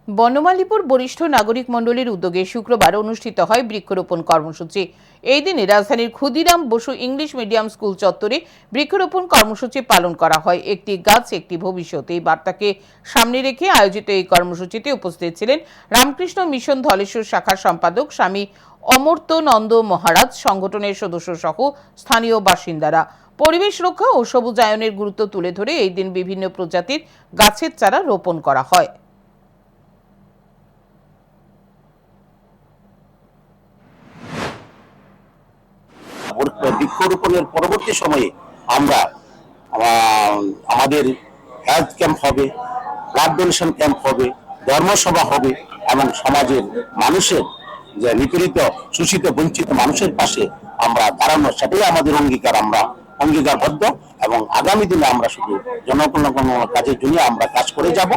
বনমালীপুর বরিষ্ঠ নাগরিক মণ্ডলীর উদ্যোগে শুক্রবার অনুষ্ঠিত হয় বৃক্ষরোপণ কর্মসূচি। এই দিনে রাজধানীর Khudiram Bose English medium school চত্বরে বৃক্ষরোপণ কর্মসূচি পালন করা হয়। একটি গাছ একটি ভবিষ্যৎ এই বার্তাকে সামনে রেখে আয়োজিত এই কর্মসূচিতে উপস্থিত ছিলেন রামকৃষ্ণ মিশন ধলেশ্বর শাখার সম্পাদক স্বামী অমর্ত্যানন্দ মহারাজ, সংগঠনের সদস্য সহ স্থানীয় বাসিন্দারা। পরিবেশ রক্ষা ও সবুজায়নের গুরুত্ব তুলে ধরে এই দিন বিভিন্ন প্রজাতির গাছের চারা রোপণ করা হয়। বৃক্ষরোপণের পরবর্তী সময়ে আমরা আমাদের হেলথ ক্যাম্প হবে, ব্লাড ডোনেশন ক্যাম্প হবে, ধর্মসভা হবে এবং সমাজের মানুষের যে নিপীড়িত, শোষিত, বঞ্চিত মানুষের পাশে আমরা দাঁড়ানো, সেটাই আমাদের অঙ্গীকার। আমরা অঙ্গীকারবদ্ধ এবং আগামী দিনে আমরা শুধু জনকল্যাণ কাজের জন্য আমরা কাজ করে যাব।